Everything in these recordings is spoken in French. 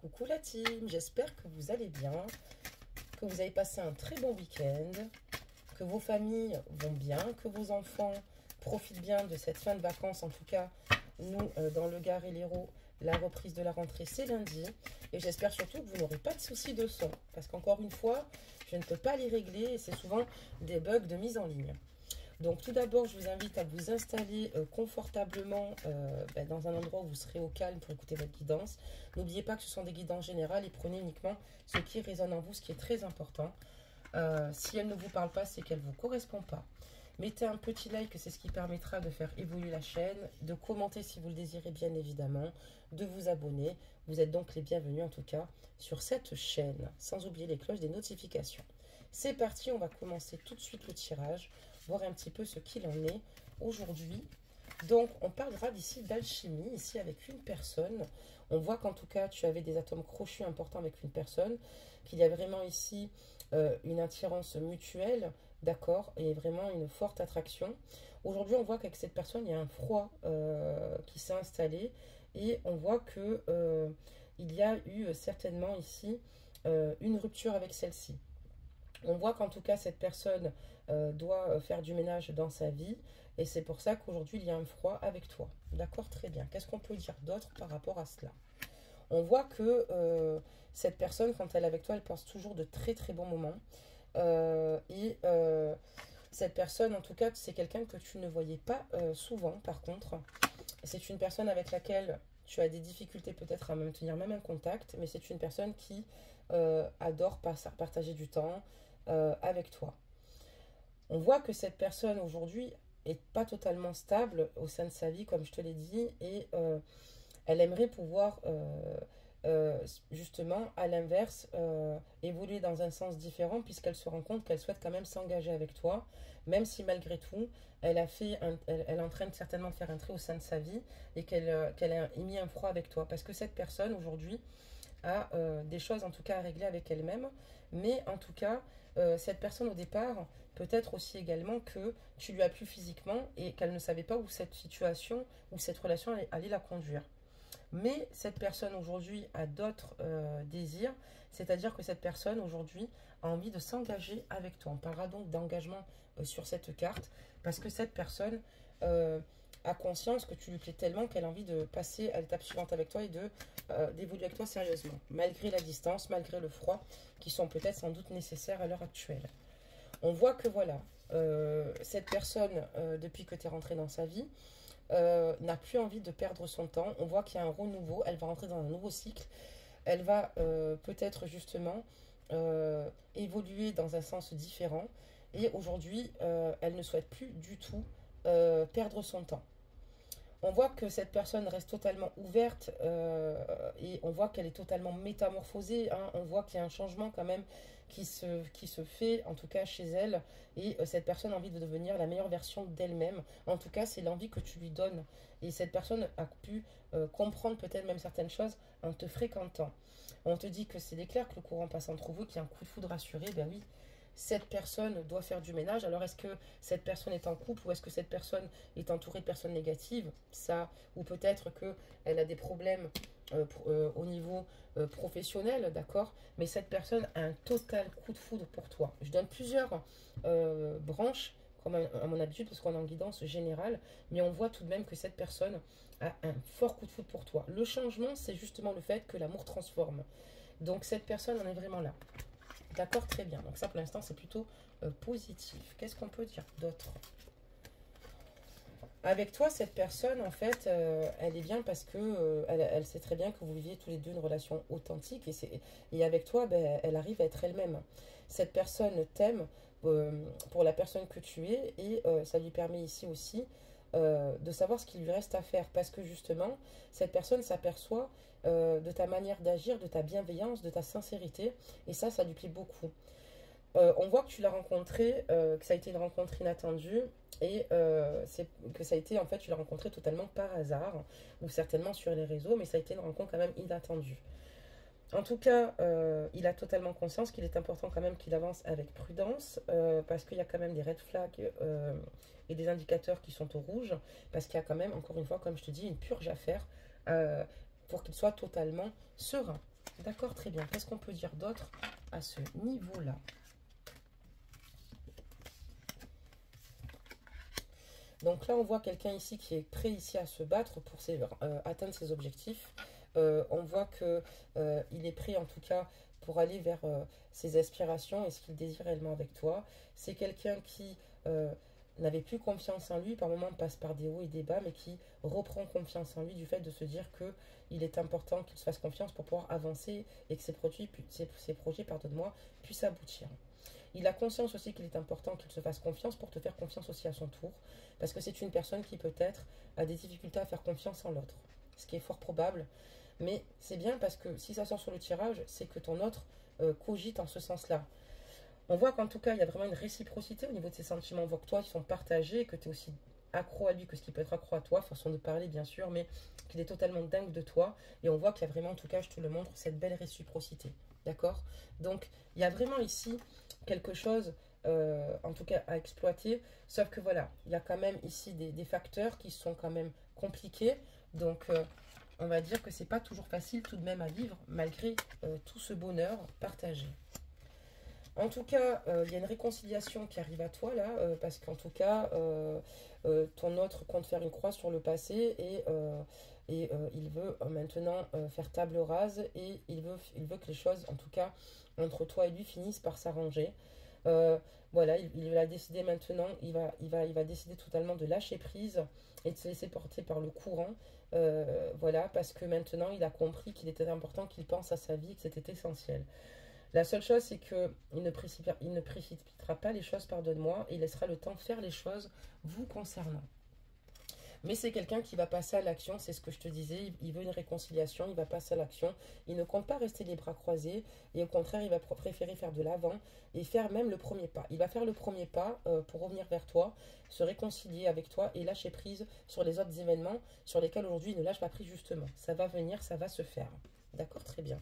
Coucou la team, j'espère que vous allez bien, que vous avez passé un très bon week-end, que vos familles vont bien, que vos enfants profitent bien de cette fin de vacances. En tout cas, nous, dans le Gard et l'Hérault, la reprise de la rentrée, c'est lundi. Et j'espère surtout que vous n'aurez pas de soucis de son, parce qu'encore une fois, je ne peux pas les régler et c'est souvent des bugs de mise en ligne. Donc tout d'abord, je vous invite à vous installer confortablement dans un endroit où vous serez au calme pour écouter votre guidance. N'oubliez pas que ce sont des guidances générales et prenez uniquement ce qui résonne en vous, ce qui est très important. Si elle ne vous parle pas, c'est qu'elle ne vous correspond pas. Mettez un petit like, c'est ce qui permettra de faire évoluer la chaîne, de commenter si vous le désirez bien évidemment, de vous abonner. Vous êtes donc les bienvenus en tout cas sur cette chaîne, sans oublier les cloches des notifications. C'est parti, on va commencer tout de suite le tirage, voir un petit peu ce qu'il en est aujourd'hui. Donc, on parlera d'ici d'alchimie, ici avec une personne. On voit qu'en tout cas, tu avais des atomes crochus importants avec une personne, qu'il y a vraiment ici une attirance mutuelle, d'accord, et vraiment une forte attraction. Aujourd'hui, on voit qu'avec cette personne, il y a un froid qui s'est installé et on voit que il y a eu certainement ici une rupture avec celle-ci. On voit qu'en tout cas, cette personne doit faire du ménage dans sa vie. Et c'est pour ça qu'aujourd'hui, il y a un froid avec toi. D'accord, très bien. Qu'est-ce qu'on peut dire d'autre par rapport à cela? On voit que cette personne, quand elle est avec toi, elle passe toujours de très très bons moments. Cette personne, en tout cas, c'est quelqu'un que tu ne voyais pas souvent, par contre. C'est une personne avec laquelle tu as des difficultés peut-être à maintenir même un contact, mais c'est une personne qui adore partager du temps avec toi. On voit que cette personne aujourd'hui est pas totalement stable au sein de sa vie, comme je te l'ai dit, et elle aimerait pouvoir justement, à l'inverse, évoluer dans un sens différent, puisqu'elle se rend compte qu'elle souhaite quand même s'engager avec toi, même si malgré tout, elle est en train de certainement faire un trait au sein de sa vie et qu'elle a émis un froid avec toi. Parce que cette personne, aujourd'hui, a des choses en tout cas à régler avec elle-même, mais en tout cas, cette personne au départ, peut-être aussi également que tu lui as plu physiquement et qu'elle ne savait pas où cette situation, où cette relation allait la conduire. Mais cette personne aujourd'hui a d'autres désirs, c'est-à-dire que cette personne aujourd'hui a envie de s'engager avec toi. On parlera donc d'engagement sur cette carte, parce que cette personne a conscience que tu lui plais tellement qu'elle a envie de passer à l'étape suivante avec toi et d'évoluer avec toi sérieusement, malgré la distance, malgré le froid, qui sont peut-être sans doute nécessaires à l'heure actuelle. On voit que voilà, cette personne, depuis que tu es rentré dans sa vie, n'a plus envie de perdre son temps. On voit qu'il y a un renouveau, elle va rentrer dans un nouveau cycle. Elle va peut-être justement évoluer dans un sens différent. Et aujourd'hui, elle ne souhaite plus du tout perdre son temps. On voit que cette personne reste totalement ouverte et on voit qu'elle est totalement métamorphosée. Hein. On voit qu'il y a un changement quand même qui se fait, en tout cas chez elle. Et cette personne a envie de devenir la meilleure version d'elle-même. En tout cas, c'est l'envie que tu lui donnes. Et cette personne a pu comprendre peut-être même certaines choses en te fréquentant. On te dit que c'est clair que le courant passe entre vous, qu'il y a un coup de foudre assuré. Ben oui. Cette personne doit faire du ménage. Alors, est-ce que cette personne est en couple ou est-ce que cette personne est entourée de personnes négatives? Ça, ou peut-être qu'elle a des problèmes au niveau professionnel, d'accord? Mais cette personne a un total coup de foudre pour toi. Je donne plusieurs branches, comme à mon habitude, parce qu'on est en guidance générale, mais on voit tout de même que cette personne a un fort coup de foudre pour toi. Le changement, c'est justement le fait que l'amour transforme. Donc, cette personne en est vraiment là. D'accord, très bien. Donc ça, pour l'instant, c'est plutôt positif. Qu'est-ce qu'on peut dire d'autre? Avec toi, cette personne, en fait, elle est bien parce que elle sait très bien que vous viviez tous les deux une relation authentique. Et avec toi, ben, elle arrive à être elle-même. Cette personne t'aime pour la personne que tu es. Et ça lui permet ici aussi de savoir ce qu'il lui reste à faire. Parce que justement, cette personne s'aperçoit de ta manière d'agir, de ta bienveillance, de ta sincérité. Et ça lui plaît beaucoup. On voit que tu l'as rencontré, que ça a été une rencontre inattendue. Et que ça a été, en fait, tu l'as rencontré totalement par hasard. Ou certainement sur les réseaux. Mais ça a été une rencontre quand même inattendue. En tout cas, il a totalement conscience qu'il est important quand même qu'il avance avec prudence, parce qu'il y a quand même des red flags et des indicateurs qui sont au rouge, parce qu'il y a quand même, encore une fois, comme je te dis, une purge à faire pour qu'il soit totalement serein. D'accord, très bien. Qu'est-ce qu'on peut dire d'autre à ce niveau-là? Donc là, on voit quelqu'un ici qui est prêt ici à se battre pour atteindre ses objectifs. On voit que il est prêt en tout cas pour aller vers ses aspirations et ce qu'il désire réellement avec toi. C'est quelqu'un qui n'avait plus confiance en lui, par moments passe par des hauts et des bas, mais qui reprend confiance en lui du fait de se dire que il est important qu'il se fasse confiance pour pouvoir avancer et que ses projets pardonne-moi, puissent aboutir. Il a conscience aussi qu'il est important qu'il se fasse confiance pour te faire confiance aussi à son tour, parce que c'est une personne qui peut-être a des difficultés à faire confiance en l'autre, ce qui est fort probable. Mais c'est bien parce que si ça sort sur le tirage, c'est que ton autre cogite en ce sens-là. On voit qu'en tout cas, il y a vraiment une réciprocité au niveau de ses sentiments. On voit que toi, ils sont partagés, que tu es aussi accro à lui que ce qui peut être accro à toi, façon de parler bien sûr, mais qu'il est totalement dingue de toi. Et on voit qu'il y a vraiment, en tout cas, je te le montre, cette belle réciprocité. D'accord? Donc, il y a vraiment ici quelque chose, en tout cas, à exploiter. Sauf que voilà, il y a quand même ici des facteurs qui sont quand même compliqués. Donc, on va dire que c'est pas toujours facile tout de même à vivre, malgré tout ce bonheur partagé. En tout cas, il y a une réconciliation qui arrive à toi là, parce qu'en tout cas, ton autre compte faire une croix sur le passé et il veut maintenant faire table rase et il veut que les choses, en tout cas, entre toi et lui, finissent par s'arranger. Euh, voilà, il a décidé maintenant, il va décider totalement de lâcher prise et de se laisser porter par le courant. Voilà, parce que maintenant, il a compris qu'il était important qu'il pense à sa vie, que c'était essentiel. La seule chose, c'est qu'il ne précipitera pas les choses, pardonne-moi, et il laissera le temps faire les choses vous concernant. Mais c'est quelqu'un qui va passer à l'action, c'est ce que je te disais, il veut une réconciliation, il va passer à l'action, il ne compte pas rester les bras croisés, et au contraire, il va préférer faire de l'avant et faire même le premier pas. Il va faire le premier pas pour revenir vers toi, se réconcilier avec toi et lâcher prise sur les autres événements sur lesquels aujourd'hui il ne lâche pas prise justement. Ça va venir, ça va se faire. D'accord, très bien.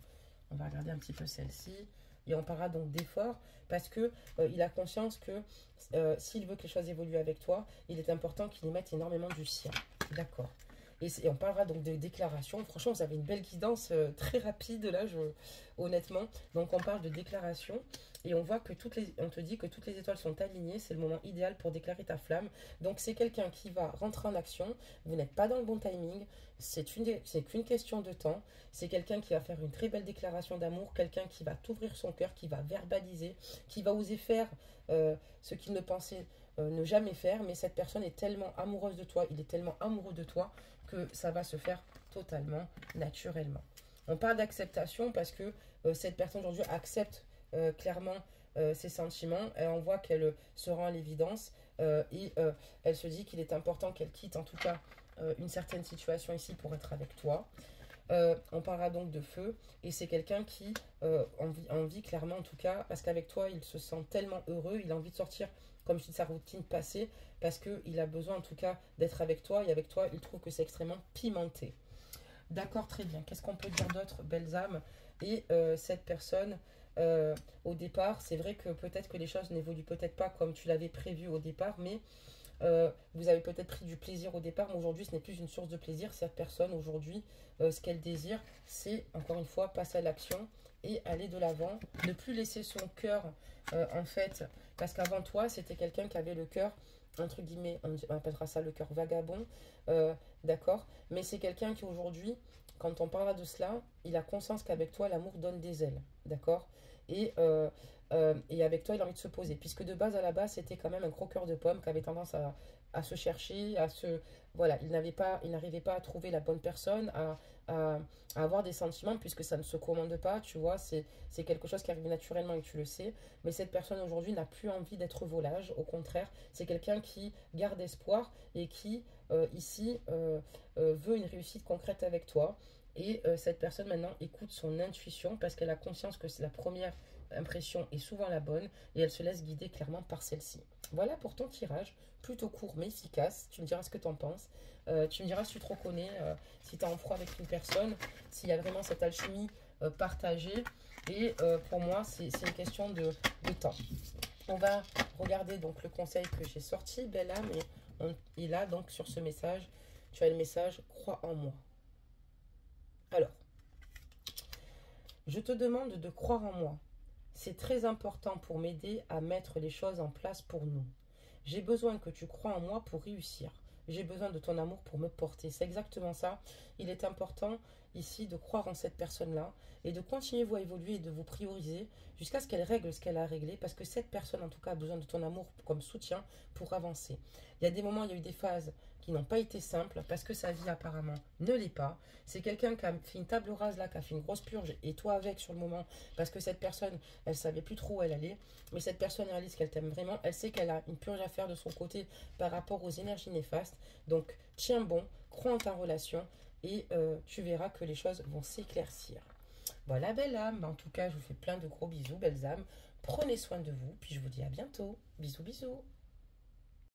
On va regarder un petit peu celle-ci. Et on parlera donc d'effort parce que il a conscience que s'il veut que les choses évoluent avec toi, il est important qu'il y mette énormément du sien. D'accord. Et on parlera donc de déclaration. Franchement, vous avez une belle guidance très rapide là, honnêtement. Donc on parle de déclaration et on voit que on te dit que toutes les étoiles sont alignées. C'est le moment idéal pour déclarer ta flamme. Donc c'est quelqu'un qui va rentrer en action. Vous n'êtes pas dans le bon timing. C'est qu'une question de temps. C'est quelqu'un qui va faire une très belle déclaration d'amour. Quelqu'un qui va t'ouvrir son cœur, qui va verbaliser, qui va oser faire ce qu'il ne pensait ne jamais faire. Mais cette personne est tellement amoureuse de toi. Il est tellement amoureux de toi que ça va se faire totalement naturellement. On parle d'acceptation parce que cette personne aujourd'hui accepte clairement ses sentiments et on voit qu'elle se rend à l'évidence et elle se dit qu'il est important qu'elle quitte en tout cas une certaine situation ici pour être avec toi. On parlera donc de feu et c'est quelqu'un qui envie clairement en tout cas parce qu'avec toi il se sent tellement heureux, il a envie de sortir comme je dis de sa routine passée parce qu'il a besoin en tout cas d'être avec toi et avec toi il trouve que c'est extrêmement pimenté. D'accord, très bien. Qu'est-ce qu'on peut dire d'autre, belles âmes? Et cette personne, au départ, c'est vrai que peut-être que les choses n'évoluent peut-être pas comme tu l'avais prévu au départ, mais vous avez peut-être pris du plaisir au départ, mais aujourd'hui ce n'est plus une source de plaisir. Cette personne aujourd'hui, ce qu'elle désire, c'est encore une fois passer à l'action et aller de l'avant, ne plus laisser son cœur en fait, parce qu'avant toi c'était quelqu'un qui avait le cœur entre guillemets, on appellera ça le cœur vagabond, d'accord, mais c'est quelqu'un qui aujourd'hui, quand on parlera de cela, il a conscience qu'avec toi l'amour donne des ailes, d'accord, et avec toi, il a envie de se poser. Puisque de base à la base, c'était quand même un gros cœur de pomme qui avait tendance à se chercher, voilà, il n'arrivait pas à trouver la bonne personne, à avoir des sentiments, puisque ça ne se commande pas, tu vois, c'est quelque chose qui arrive naturellement et tu le sais. Mais cette personne aujourd'hui n'a plus envie d'être volage, au contraire, c'est quelqu'un qui garde espoir et qui, ici, veut une réussite concrète avec toi. Et cette personne maintenant écoute son intuition parce qu'elle a conscience que c'est la première impression est souvent la bonne et elle se laisse guider clairement par celle-ci. Voilà pour ton tirage, plutôt court mais efficace. Tu me diras ce que tu en penses. Tu me diras si tu te reconnais, si tu es en froid avec une personne, s'il y a vraiment cette alchimie partagée. Et pour moi, c'est une question de temps. On va regarder donc le conseil que j'ai sorti, belle âme, et là donc sur ce message, tu as le message « Crois en moi ». Alors, Je te demande de croire en moi. C'est très important pour m'aider à mettre les choses en place pour nous. J'ai besoin que tu crois en moi pour réussir. J'ai besoin de ton amour pour me porter. C'est exactement ça. Il est important ici de croire en cette personne-là et de continuer à évoluer et de vous prioriser jusqu'à ce qu'elle règle ce qu'elle a réglé parce que cette personne en tout cas a besoin de ton amour comme soutien pour avancer. Il y a des moments, il y a eu des phases qui n'ont pas été simples parce que sa vie apparemment ne l'est pas. C'est quelqu'un qui a fait une table rase là, qui a fait une grosse purge et toi avec sur le moment parce que cette personne, elle savait plus trop où elle allait. Mais cette personne réalise qu'elle t'aime vraiment. Elle sait qu'elle a une purge à faire de son côté par rapport aux énergies néfastes. Donc tiens bon, crois en ta relation et tu verras que les choses vont s'éclaircir. Voilà belle âme, en tout cas je vous fais plein de gros bisous belles âmes. Prenez soin de vous, puis je vous dis à bientôt. Bisous bisous.